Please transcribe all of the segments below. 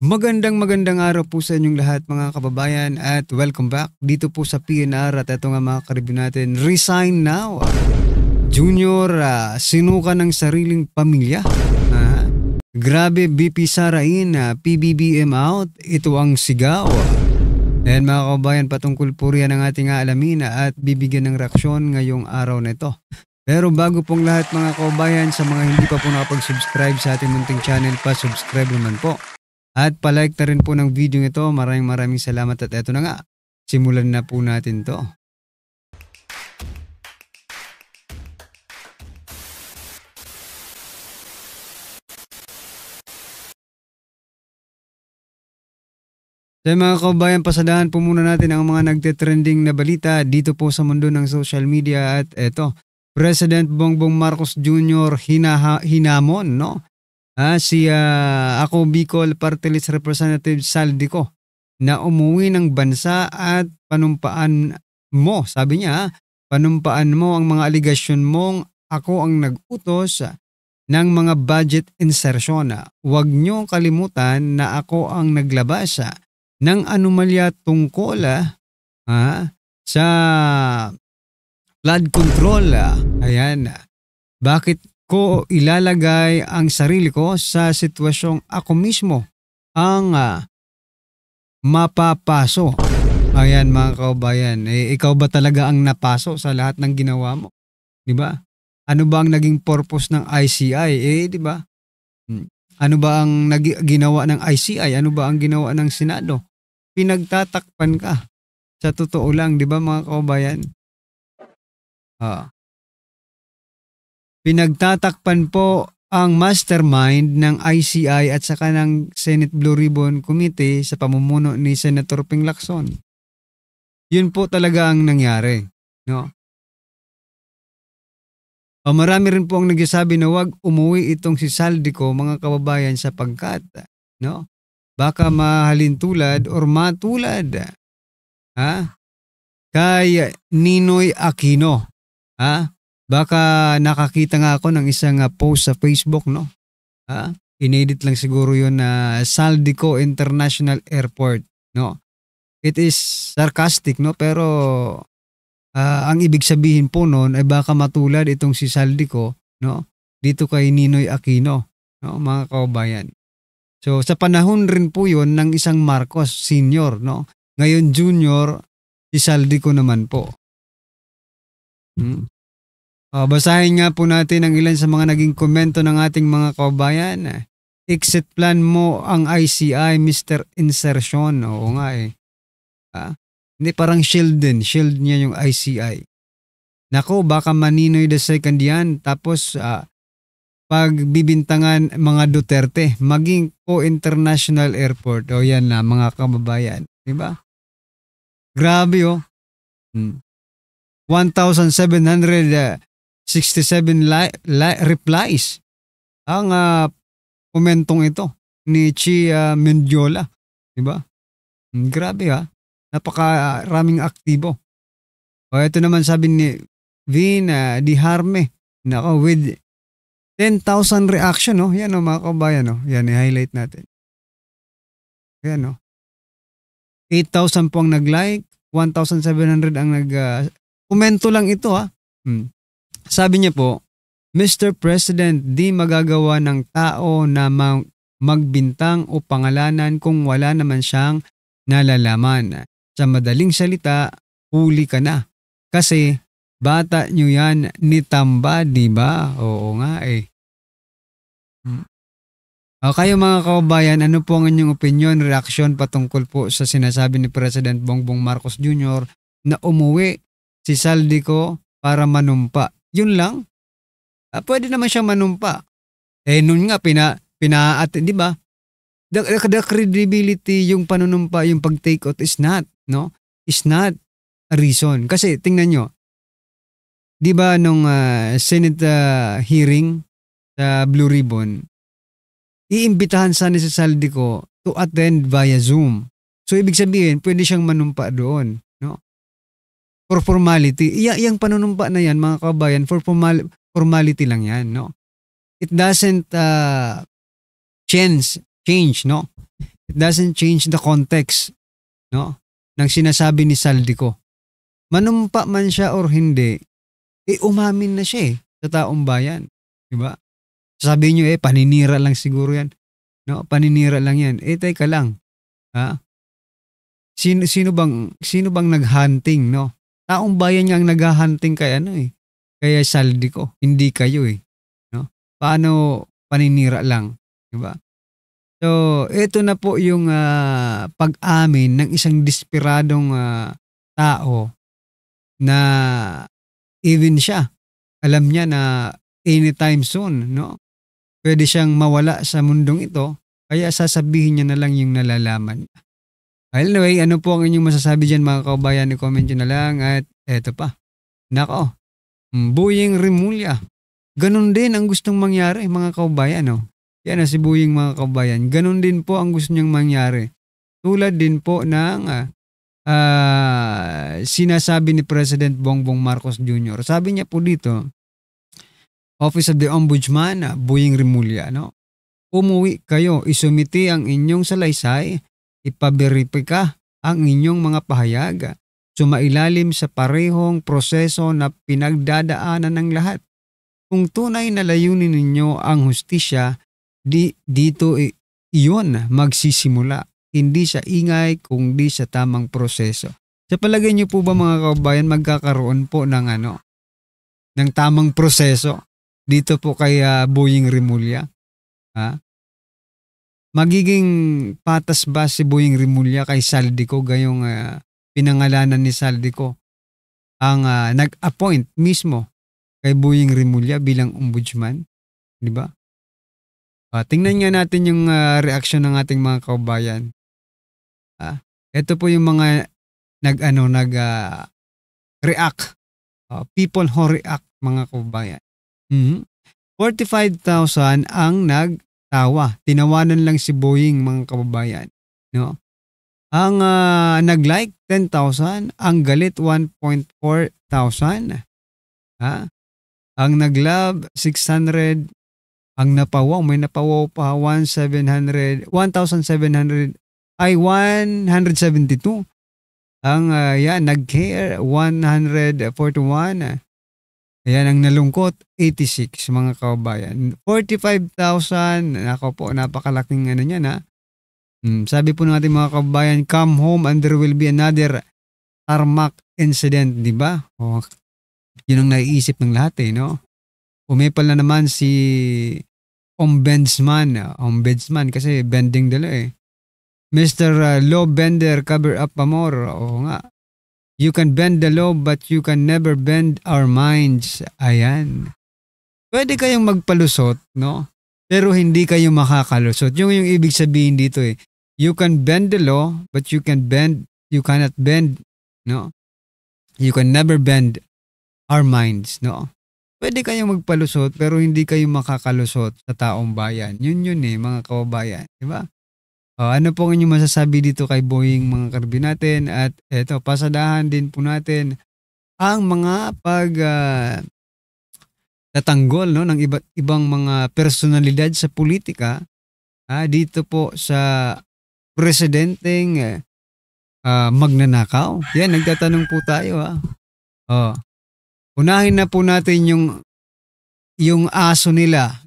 Magandang araw po sa inyong lahat mga kababayan at welcome back dito po sa PNR at ito nga mga ka-review natin, Resign Now. Junior, sinuka ng sariling pamilya. Grabe, BP Sarain, PBBM out, ito ang sigaw. And mga kababayan, patungkol po riyan ang ating aalamin at bibigyan ng reaksyon ngayong araw na ito. Pero bago pong lahat mga kababayan, sa mga hindi pa po nakapag-subscribe sa ating munting channel, pa-subscribe naman po. At palike na rin po ng video ito. Maraming salamat at eto na nga. Simulan na po natin to. So mga kababayan, pasadahan po muna natin ang mga nagte-trending na balita dito po sa mundo ng social media. At eto, President Bongbong Marcos Jr. hinamon, no? Ako Bicol Party List Representative Saldico na umuwi ng bansa at panumpaan mo, sabi niya, panumpaan mo ang mga aligasyon mong ako ang nag-utos ng mga budget insertion. Huwag niyo kalimutan na ako ang naglabas ng anomalya tungkol sa flood control. Ayan, bakit ko ilalagay ang sarili ko sa sitwasyong ako mismo ang mapapaso. Ayan mga kababayan, ikaw ba talaga ang napaso sa lahat ng ginawa mo? 'Di ba? Ano ba ang naging purpose ng ICI? 'Di ba? Ano ba ang ginawa ng ICI? Ano ba ang ginawa ng Senado? Pinagtatakpan ka. Sa totoo lang, 'di ba mga kababayan? Pinagtatakpan po ang mastermind ng ICI at saka ng Senate Blue Ribbon Committee sa pamumuno ni Senator Ping Lacson. Yun po talaga ang nangyari, no? Marami rin po ang nagsasabi na wag umuwi itong si Saldico mga kababayan sapagkat, no? Baka mahalin tulad or matulad kay Ninoy Aquino. Baka nakakita nga ako ng isang post sa Facebook, no? Inedit lang siguro yun na Saldico International Airport, no? It is sarcastic, no? Pero ang ibig sabihin po noon ay baka matulad itong si Saldico, no? Dito kay Ninoy Aquino, no? Mga kababayan. So sa panahon rin po yun ng isang Marcos Senior, no? Ngayon Junior, si Saldico naman po. Basahin nga po natin ang ilan sa mga naging komento ng ating mga kababayan. Exit plan mo ang ICI, Mr. Insertion. Oo nga Hindi, parang shield din. Shield niya yung ICI. Nako, baka Maninoy the second yan. Tapos pagbibintangan mga Duterte, maging po-international airport. O yan na mga kababayan. Diba? Grabe 1,700 67 replies ang komentong ito ni Chi Mendiola, di ba? Grabe napakaraming aktibo. Ito naman sabi ni Vin Di Harme, nako, with 10,000 reaction, no? Yan mga kabayan, no? Yan i-highlight natin. Yan 8,000 po ang nag-like, 1,700 ang komento lang ito Sabi niya po, Mr. President, di magagawa ng tao na magbintang o pangalanan kung wala naman siyang nalalaman. Sa madaling salita, huli ka na. Kasi bata nyo yan ni Tamba, di ba? Oo nga Kayo mga kababayan, ano po ang inyong opinion, reaksyon patungkol po sa sinasabi ni President Bongbong Marcos Jr. na umuwi si Saldico para manumpa? Yun lang. Pwede naman siya manumpa. Noon nga di ba? The credibility, yung panunumpa, yung pag-take out is not, no? Is not a reason. Kasi tingnan nyo, di ba nung Senate hearing sa Blue Ribbon, iimbitahan sana si Saldico to attend via Zoom. So ibig sabihin, pwede siyang manumpa doon, no? For formality. Yung panunumpa na yan, mga kabayan, for formality lang yan, no? It doesn't change, no? It doesn't change the context, no, ng sinasabi ni Saldico. Manumpa man siya or hindi, umamin na siya sa taong bayan. Diba? Sabi niyo paninira lang siguro yan. No, paninira lang yan. Teka lang. Ha? Sino bang naghunting, no? Taong bayan nga ang naghahunting kay kaya Saldico, hindi kayo no? Paano paninira lang, 'di ba? So, ito na po yung pag-amin ng isang desperadong tao na even siya alam niya na anytime soon, no? Pwede siyang mawala sa mundong ito, kaya sasabihin niya na lang yung nalalaman niya. Anyway, ano po ang inyong masasabi dyan mga kaubayan? I-comment nyo na lang at eto pa. Nako, Boying Rimulya. Ganon din ang gustong mangyari mga kaubayan. No? Yan si Boying mga kaubayan. Ganon din po ang gusto niyang mangyari. Tulad din po ng sinasabi ni President Bongbong Marcos Jr. Sabi niya po dito, Office of the Ombudsman, Boying Rimulya. No? Umuwi kayo, isumiti ang inyong salaysay, ipaberipika ang inyong mga pahayag, sumailalim sa parehong proseso na pinagdadaanan ng lahat. Kung tunay na layunin ninyo ang hustisya, dito iyon magsisimula, hindi sa ingay kundi sa tamang proseso. Sa palagay niyo po ba mga kaubayan magkakaroon po ng ng tamang proseso dito po kay Boying Rimulya? Ha? Magiging patas ba si Boying Rimulya kay Saldico gayong pinangalanan ni Saldico ang nag-appoint mismo kay Boying Rimulya bilang ombudsman, di ba? Tingnan nga natin yung reaksyon ng ating mga kaubayan. Ito po yung mga react. People who react mga kaubayan. 45,000 ang nagtawa. Tinawanan lang si Boying mga kababayan, no? Ang nag-like 10,000, ang galit 1,400. Ang nag-love 600, ang napawaw, may napawaw pa 1,700 ay 172. Ang nag-care 141. Ayan ang nalungkot 86 mga kababayan. 45,000, nako po, napakalaking niyan ha. Sabi po ng ating mga kababayan, come home and there will be another tarmac incident, di ba? Yun ang naiisip ng lahat no? Umepal na naman si ombudsman kasi bending dala Mr. Law Bender, cover up pa more. Oo nga. You can bend the law but you can never bend our minds. Ayan. Pwede kayong magpalusot, no? Pero hindi kayo makakalusot. Yung ibig sabihin dito you can bend the law but you cannot bend, no? You can never bend our minds, no? Pwede kayong magpalusot pero hindi kayo makakalusot sa taong bayan. Yun mga kababayan, di ba? Ano po ang inyong masasabi dito kay Boying mga karbi natin? At eto, pasadahan din po natin ang mga tatanggol ng iba't ibang mga personalidad sa politika dito po sa presidenteng magnanakaw. Yan, nagtatanong po tayo unahin na po natin yung aso nila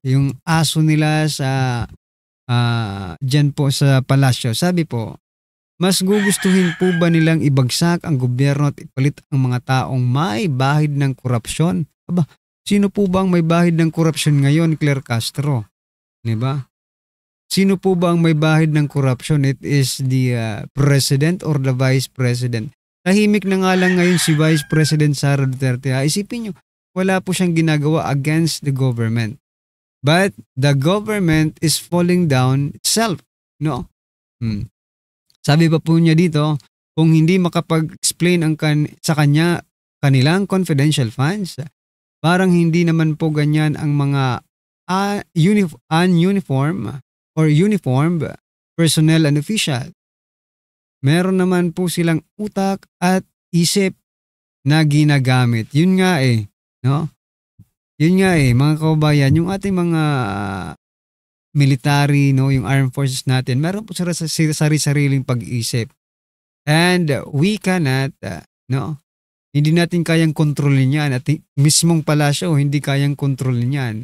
sa dyan po sa palasyo. Sabi po, mas gugustuhin po ba nilang ibagsak ang gobyerno at ipalit ang mga taong may bahid ng korupsyon? Aba, sino po ba ang may bahid ng korupsyon ngayon, Claire Castro? Diba? Sino po ba ang may bahid ng korupsyon? It is the president or the vice president. Tahimik na nga lang ngayon si Vice President Sara Duterte. Isipin nyo, wala po siyang ginagawa against the government. But the government is falling down itself, no? Sabi pa po niya dito, kung hindi makapag-explain sa kanilang confidential funds, parang hindi naman po ganyan ang mga uniformed personnel and official. Meron naman po silang utak at isip na ginagamit. Yun nga no? Yun nga mga kababayan, yung ating military, no, yung armed forces natin, meron po sila sari-sariling pag-iisip. And we cannot, no, hindi natin kayang kontrolin yan. At mismong palasyo, hindi kayang kontrolin yan.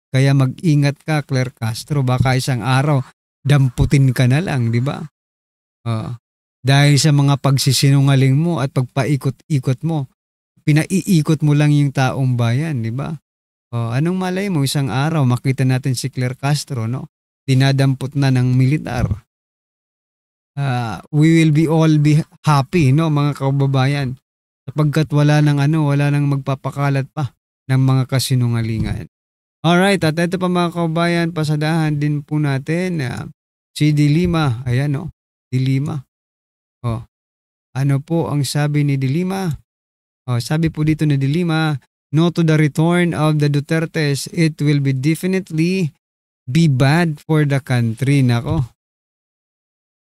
Kaya mag-ingat ka, Claire Castro. Baka isang araw, damputin ka na lang, di ba? Dahil sa mga pagsisinungaling mo at pagpaikot-ikot mo, pinaiikot mo lang yung taong bayan, di ba? Anong malay mo, isang araw, makita natin si Claire Castro, no? Dinadampot na ng militar. We will all be happy, no, mga kababayan, sapagkat wala nang magpapakalat pa ng mga kasinungalingan. Alright, at ito pa mga kababayan, pasadahan din po natin si Dilima. Ayan, no, Dilima. Ano po ang sabi ni Dilima? Sabi po dito ni Dilima, no to the return of the Dutertes, it will be definitely be bad for the country. Nako.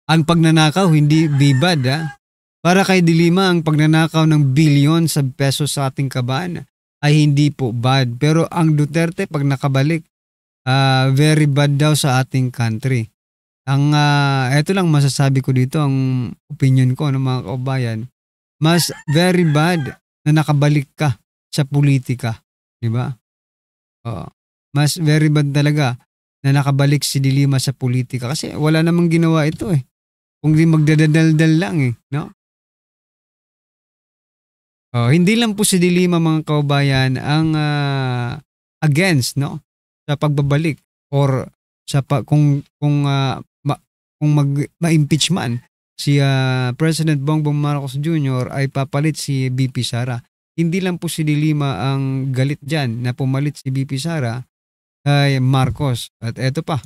Ang pagnanakaw hindi be bad, ha? Para kay Dilima, ang pagnanakaw ng billion sa pesos sa ating kaban ay hindi po bad. Pero ang Duterte, pag nakabalik, very bad daw sa ating country. Ito lang masasabi ko dito, ang opinion ko ng mga kaubayan, mas very bad na nakabalik ka sa politika, di ba? Mas very bad talaga na nakabalik si Dilima sa politika kasi wala namang ginawa ito eh. Kung di magdadaldal lang eh, no? Hindi lang po si Dilima mga kaubayan ang against, no, sa pagbabalik or sa kung ma-impeach man si President Bongbong Marcos Jr. ay papalit si BP Sara. Hindi lang po si Dilima ang galit dyan na pumalit si BP Sara kay Marcos. At eto pa,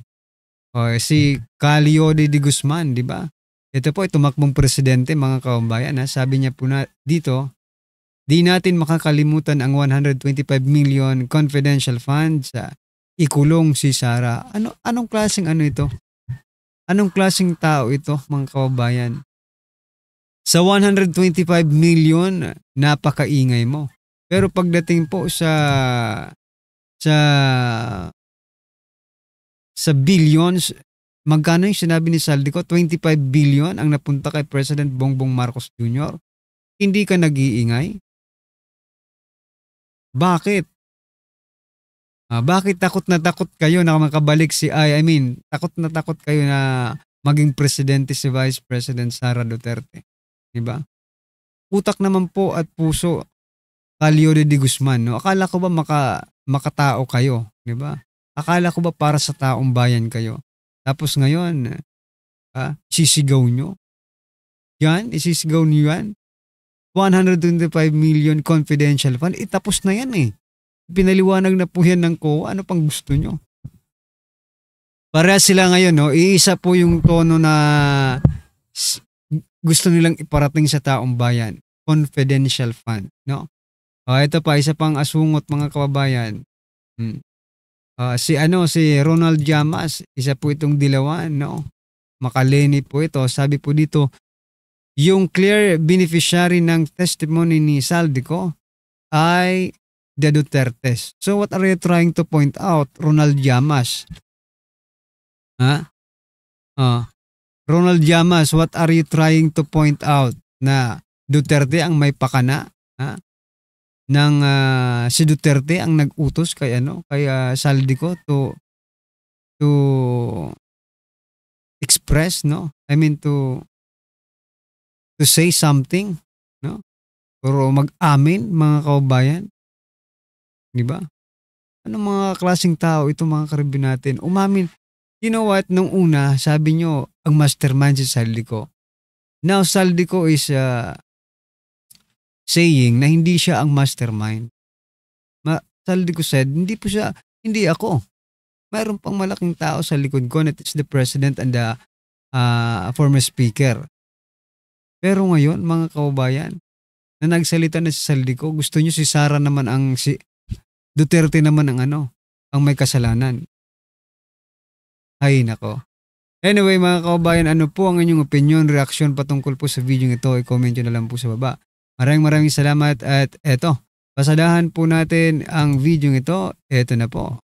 si Calio de Guzman, di ba? Ito po, tumakbong presidente mga kaubayan. Sabi niya po na dito, di natin makakalimutan ang 125 million confidential funds sa ikulong si Sara. Anong klaseng ito? Anong klaseng tao ito mga kaubayan? Sa 125 million, napakaingay mo. Pero pagdating po sa billions, magkano yung sinabi ni Saldico? 25 billion ang napunta kay President Bongbong Marcos Jr. Hindi ka nag-iingay? Bakit? Bakit takot na takot kayo na makabalik takot na takot kayo na maging presidente si Vice President Sara Duterte? Diba? Utak naman po at puso, Calio de Guzman, no? Akala ko ba makatao kayo? Diba? Akala ko ba para sa taong bayan kayo? Tapos ngayon, sisigaw nyo? Yan? Isisigaw nyo yan? 125 million confidential fund, tapos na yan eh. Pinaliwanag na po yan ng COA. Ano pang gusto nyo? Pareha sila ngayon, no? Iisa po yung tono na gusto nilang iparating sa taong bayan. Confidential fund, no? Ito pa, isa pang asungot mga kababayan. Si Ronald Llamas, isa po itong dilawan, no? Makaleni po ito. Sabi po dito, yung clear beneficiary ng testimony ni Saldico ay the Dutertes. So what are you trying to point out, Ronald Llamas? Ronald Llamas, what are you trying to point out? Na Duterte ang may pakana? Si Duterte ang nag-utos kay Saldico to express, no? To say something, no? Pero mag-amin mga kaubayan. Di ba? Anong mga klaseng tao ito mga karibin natin? Umamin. You know what? Nung una, sabi nyo, ang mastermind si Saldico. Now, Saldico is saying na hindi siya ang mastermind. Saldico said, hindi ako. Mayroon pang malaking tao sa likod ko, and it's the president and the former speaker. Pero ngayon, mga kaubayan, na nagsalita na si Saldico, gusto nyo si Sara naman si Duterte naman ang may kasalanan. Ay nako. Anyway mga kaubayan, ano po ang inyong opinion, reaksyon patungkol po sa video ito? I-comment nyo na lang po sa baba. Maraming salamat at eto, pasadahan po natin ang video ito. Eto na po.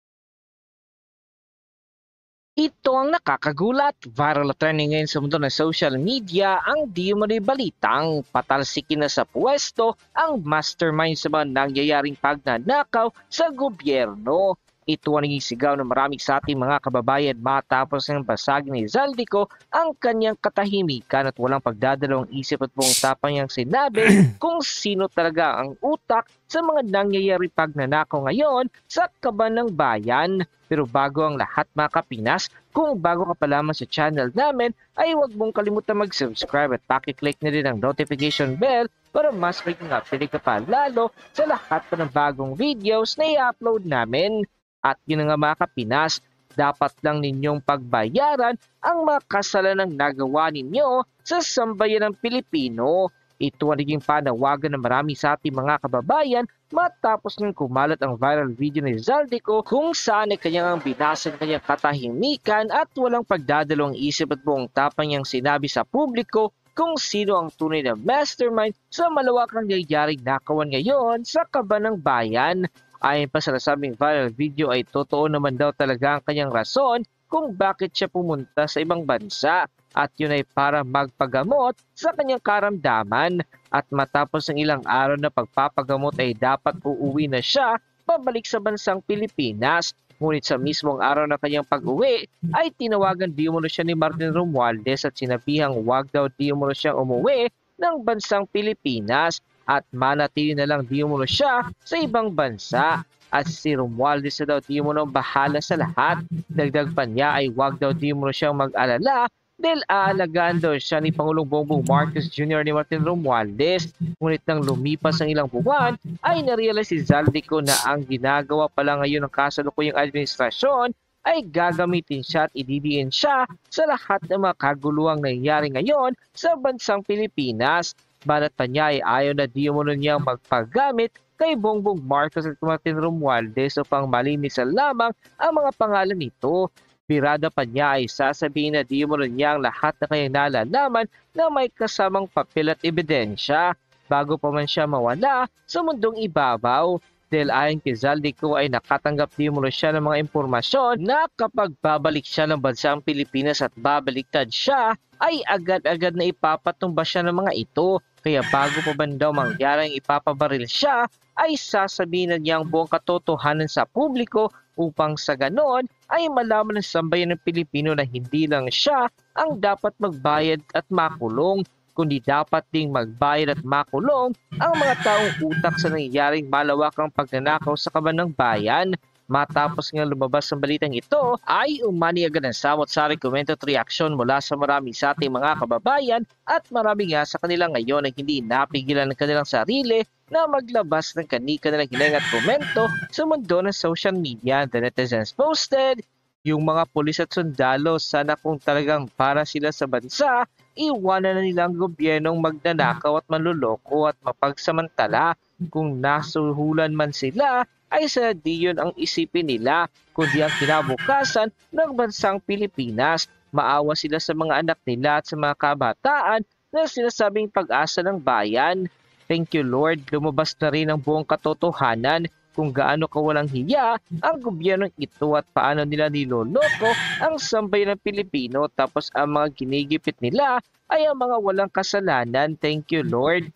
Ito ang nakakagulat. Viral trending ngayon sa mundo ng social media ang di umano'y balitang patalsikin na sa pwesto ang mastermind sa mga nangyayaring pagnanakaw sa gobyerno. Ito ang naging sigaw ng maraming sa ating mga kababayan matapos ng basagin ni Zaldico ang kanyang katahimikan at walang pagdadalawang isip at buong tapang niyang sinabi kung sino talaga ang utak sa mga nangyayari pagnanakaw ngayon sa kaban ng bayan. Pero bago ang lahat mga kapinas, kung bago ka pa lamang sa channel namin, ay huwag mong kalimutan mag-subscribe at pakiclick na rin ang notification bell para mas maging update ka pa lalo sa lahat pa ng bagong videos na i-upload namin. At yun nga mga kapinas, dapat lang ninyong pagbayaran ang mga kasalanang nagawa ninyo sa sambayan ng Pilipino. Ito ang naging panawagan ng marami sa ating mga kababayan matapos ng kumalat ang viral video ni Zaldico kung saan ay kanyang binasa ng kanyang katahimikan at walang pagdadalawang isip at buong tapang niyang sinabi sa publiko kung sino ang tunay na mastermind sa malawakang nangyayaring nakawan ngayon sa kaban ng bayan. Ayon pa sa nasabing viral video ay totoo naman daw talaga ang kanyang rason kung bakit siya pumunta sa ibang bansa at yun ay para magpagamot sa kanyang karamdaman at matapos ng ilang araw na pagpapagamot ay dapat uuwi na siya pabalik sa bansang Pilipinas. Ngunit sa mismong araw na kanyang pag-uwi ay tinawagan di umano siya ni Martin Romualdez at sinabihang wag daw di umano siyang umuwi ng bansang Pilipinas at manatili na lang di umano siya sa ibang bansa. At si Romualdez na daw di umano bahala sa lahat. Dagdag pa niya ay wag daw di umano siyang mag-alala dahil aalagaan daw siya ni Pangulong Bongbong Marcos Jr. ni Martin Romualdez. Ngunit nang lumipas ang ilang buwan ay narealize si Zaldico na ang ginagawa pala ngayon ng kasalukuyang administrasyon ay gagamitin siya at ididiin siya sa lahat ng mga kaguluhang nangyayari ngayon sa bansang Pilipinas. Banat pa niya ay ayaw na di umano niyang magpagamit kay Bongbong Marcos at Martin Romualdez upang malinisan lamang ang mga pangalan nito. Birada pa niya ay sasabihin na di umano niya ang lahat na kanyang nalalaman na may kasamang papel at ebidensya bago pa man siya mawala sa mundong ibabaw. Dahil ayon kay Zaldico ay nakatanggap di umano siya ng mga impormasyon na kapag babalik siya ng bansang Pilipinas at babaliktad siya ay agad-agad na ipapatumba siya ng mga ito. Kaya bago pa man daw mangyaring ipapabaril siya ay sasabihin na niya ang buong katotohanan sa publiko upang sa ganon ay malaman ng sambayan ng Pilipino na hindi lang siya ang dapat magbayad at makulong, kundi dapat ding magbayad at makulong ang mga taong utak sa nangyayaring malawakang pagnanakaw sa kaban ng bayan. Matapos nga lumabas ang balitang ito, ay umani agad ang samot-saring komento at reaksyon mula sa marami sa ating mga kababayan at marami nga sa kanila ngayon ay hindi napigilan ng kanilang sarili na maglabas ng kani-kanilang hiling at komento sa mundo ng social media. The netizens posted, yung mga pulis at sundalo sana kung talagang para sila sa bansa, iwanan na nila ang gobyernong magnanakaw at manluloko at mapagsamantala. Kung nasuhulan man sila, ay sana di yun ang isipin nila, kundi ang kinabukasan ng bansang Pilipinas. Maawa sila sa mga anak nila at sa mga kabataan na sinasabing pag-asa ng bayan. Thank you Lord, lumabas na rin ang buong katotohanan kung gaano kawalang hiya ang gobyernong ito at paano nila niloloko ang sambayan ng Pilipino tapos ang mga ginigipit nila ay ang mga walang kasalanan. Thank you Lord.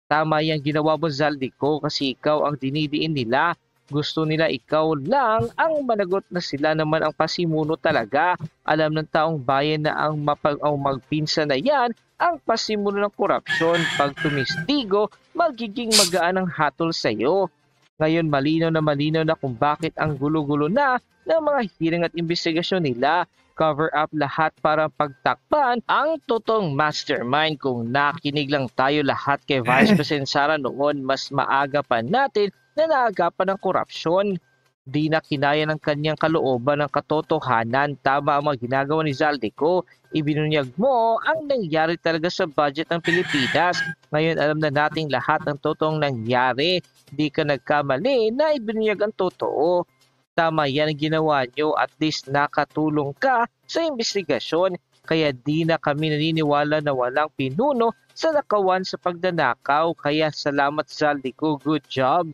Tama yung ginawa mo Zaldico kasi ikaw ang dinidiin nila. Gusto nila ikaw lang ang managot na sila naman ang pasimuno talaga. Alam ng taong bayan na ang magpinsa na yan ang pasimuno ng korupsyon. Pag tumistigo, magiging magaan ang hatol sa iyo. Ngayon malinaw na kung bakit ang gulo-gulo na ng mga hearing at investigasyon nila. Cover up lahat para pagtakpan ang totoong mastermind. Kung nakinig lang tayo lahat kay Vice President Sara noon, mas maaga pa natin na naagapan ng korupsyon. Di na kinaya ng kanyang kalooban ng katotohanan. Tama ang mga ginagawa ni Zaldico. Ibinunyag mo ang nangyari talaga sa budget ng Pilipinas. Ngayon alam na nating lahat ang totoong nangyari. Di ka nagkamali na ibinunyag ang totoo. Tama yan ang ginawa nyo, at least nakatulong ka sa investigasyon. Kaya di na kami naniniwala na walang pinuno sa nakawan sa pagnanakaw. Kaya salamat Zaldico, good job.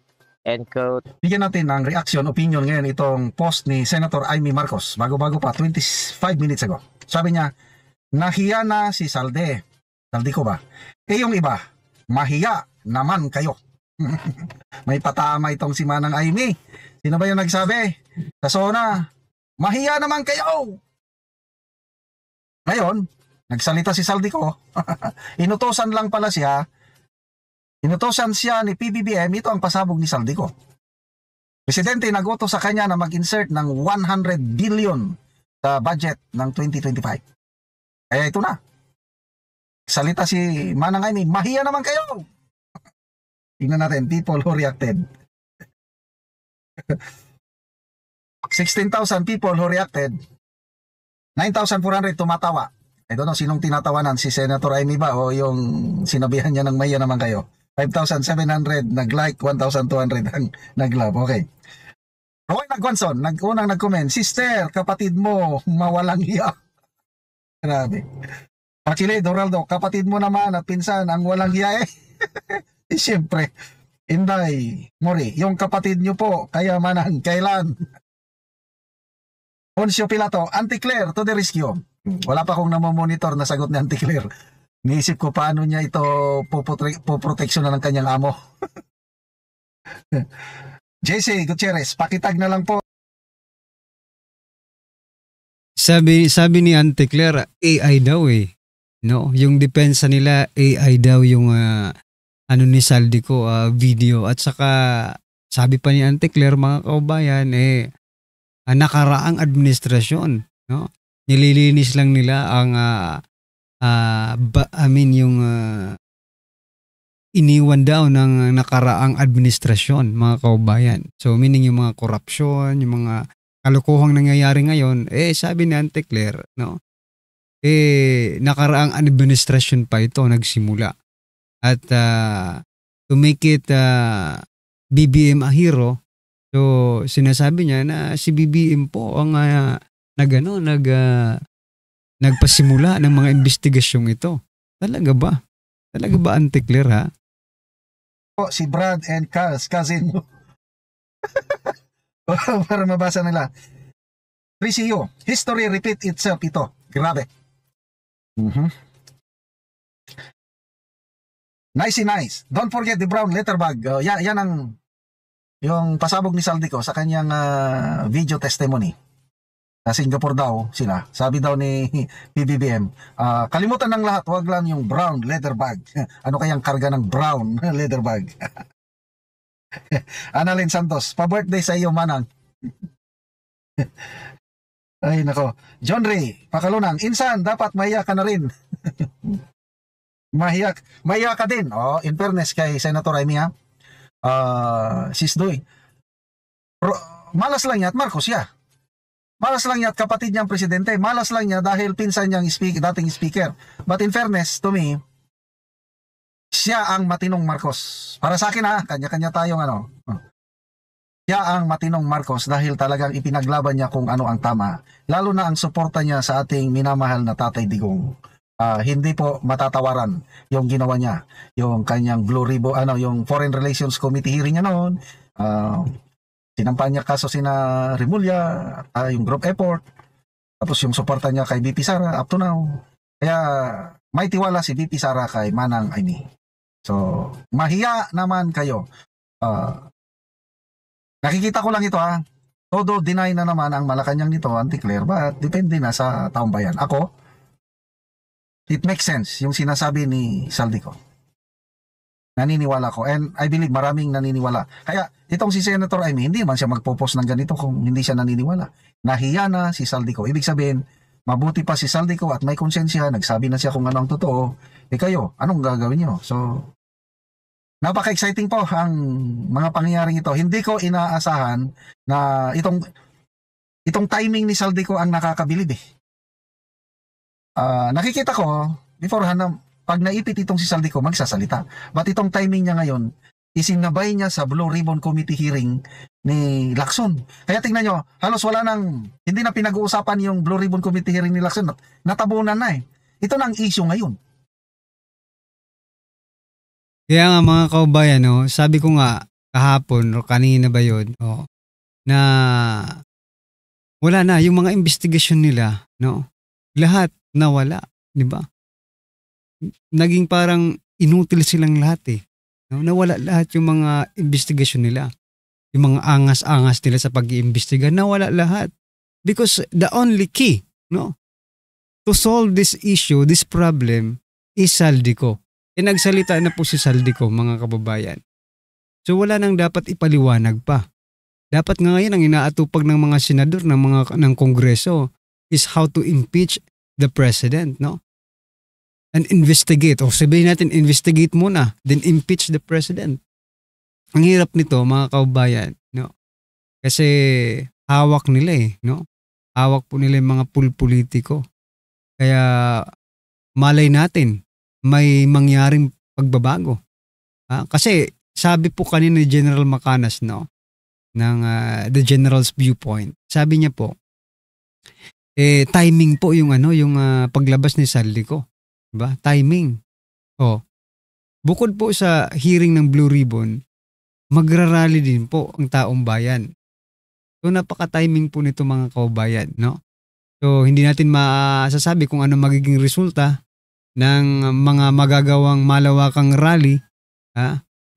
End quote. Bigyan natin ng reaction, opinion ngayon itong post ni Senator Amy Marcos. Bago-bago pa, 25 minutes ago. Sabi niya, nahiya na si Salde. Saldi ko ba? Yung iba, mahiya naman kayo. May patama itong si Manang Amy. Sino ba yung nagsabi? Sa SONA, mahiya naman kayo. Ngayon, nagsalita si Saldi ko. Inutosan lang pala siya. Inutosan siya ni PBBM, ito ang pasabog ni Saldi ko. Presidente nag-utos sa kanya na mag-insert ng 100 billion sa budget ng 2025. Kaya ito na. Salita si Manang Amy, mahiya naman kayo. Tingnan natin, people who reacted. 16,000 people who reacted. 9,400 tumatawa. I don't know sinong tinatawanan, si Senator Amy ba o yung sinabihan niya ng mahiya naman kayo. 5,700 nag-like, 1,200 ang nag-love. Okay. Roy Nagwanson, unang nag-comment, sister, kapatid mo, mawalang hiya. Grabe. Actually, Doraldo, kapatid mo naman at pinsan ang walang hiya eh. Siyempre, Inday, Mori, yung kapatid nyo po, kaya manan, kailan? Poncio Pilato, Auntie Claire to the rescue. Wala pa akong namomonitor na sagot ni Auntie Claire. Niisip ko paano niya ito poproteksyon na ng kanyang amo. JC Gutierrez, pakitag na lang po. Sabi ni Auntie Claire, AI daw eh. No, yung depensa nila AI daw yung ano ni Saldi ko video at saka sabi pa ni Auntie Claire mga kaubayan nakaraang administrasyon, no? Nililinis lang nila ang yung iniwan daw ng nakaraang administrasyon mga kaubayan. So meaning yung mga korupsyon, yung mga kalokohang nangyayari ngayon, sabi ni Auntie Claire, no? Nakaraang administrasyon pa ito nagsimula. At to make it BBM a hero, so sinasabi niya na si BBM po ang nagpasimula ng mga investigasyong ito. Talaga ba? Talaga ba, Auntie Claire, ha? Si Brad and Carl's cousin mo. Para mabasa nila. 3CU, history repeat itself ito. Grabe. Nice. Don't forget the brown letter bag. Yan ang yung pasabog ni Saldi ko sa kanyang video testimony. Sa Singapore daw sila. Sabi daw ni PBBM, kalimutan ng lahat, wag lang yung brown leather bag. Ano kayang karga ng brown leather bag? Annalyn Santos, pa-birthday sa iyo, Manang. Ay, nako. John Ray, Pakalunang, insan, dapat mahiya ka na rin. Mahiya ka din. In fairness kay Senator Amy, Sis Doy. Malas lang niya at Marcos siya. Malas lang niya at kapatid niyang presidente. Malas lang niya dahil pinsan niyang dating speaker. But in fairness, to me, siya ang matinong Marcos. Para sa akin kanya-kanya tayong Siya ang matinong Marcos dahil talagang ipinaglaban niya kung ano ang tama. Lalo na ang suporta niya sa ating minamahal na Tatay Digong. Hindi po matatawaran yung ginawa niya. Yung kanyang Blue Ribbon, yung Foreign Relations Committee hearing niya noon. Sinampan niya kaso sina Remulla, yung group effort. Tapos yung suporta niya kay VP Sara up to now. Kaya may tiwala si VP Sara kay Manang Amy. So, mahiya naman kayo. Nakikita ko lang ito Todo deny na naman ang Malacanang nito, Auntie Claire, but depende na sa taong bayan. Ako, it makes sense yung sinasabi ni Saldi ko. Naniniwala ko. And I believe maraming naniniwala. Kaya itong si Senator Amy, hindi man siya magpo-post ng ganito kung hindi siya naniniwala. Nahiya na si Saldi ko. Ibig sabihin, mabuti pa si Saldi ko at may konsensya. Nagsabi na siya kung ano ang totoo. Kayo, anong gagawin nyo? So, napaka-exciting po ang mga pangyayaring ito. Hindi ko inaasahan na itong timing ni Saldi ko ang nakakabilib nakikita ko, beforehand pag naipit itong si Saldi ko, magsasalita. But itong timing niya ngayon, isinabay niya sa Blue Ribbon Committee hearing ni Lacson. Kaya tingnan nyo, halos hindi na pinag-uusapan yung Blue Ribbon Committee hearing ni Lacson. Natabunan na Ito na ang issue ngayon. Kaya nga mga kaubayan, sabi ko nga, kahapon o kanina ba yun, na wala na yung mga investigasyon nila, no? Lahat nawala, 'di ba? Naging parang inutil silang lahat eh. No? Nawala lahat yung mga investigasyon nila. Yung mga angas-angas nila sa pag-iimbestiga, nawala lahat. Because the only key, no, to solve this issue, this problem, is Saldico. Nagsalita na po si Saldico, mga kababayan. So wala nang dapat ipaliwanag pa. Dapat nga ngayon ang inaatupag ng mga senador ng Kongreso is how to impeach the president, no? And investigate. O sabihin natin, investigate muna, then impeach the president. Ang hirap nito, mga kababayan, no? Kasi hawak nila no? Hawak po nila yung mga pulpolitiko. Kaya malay natin, may mangyaring pagbabago. Kasi sabi po kanina ni General Macanas, no? Ng The General's Viewpoint. Sabi niya po, timing po yung paglabas ni Saldico. Diba? Timing. Bukod po sa hearing ng Blue Ribbon, magrarally din po ang taong bayan. So napaka-timing po nito, mga kaubayan, no? So hindi natin masasabi kung ano magiging resulta ng mga magagawang malawakang rally.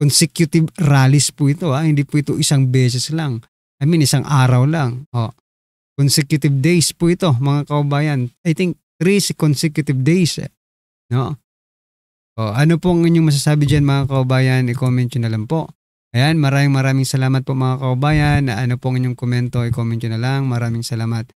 Consecutive rallies po ito. Hindi po ito isang beses lang. I mean, isang araw lang. Consecutive days po ito, mga kaubayan. I think 3 consecutive days. No? Ano po ang inyong masasabi dyan, mga kaubayan? I-comment nyo na lang po. Ayan, maraming salamat po, mga kaubayan. Ano po ang inyong komento? I-comment nyo na lang. Maraming salamat.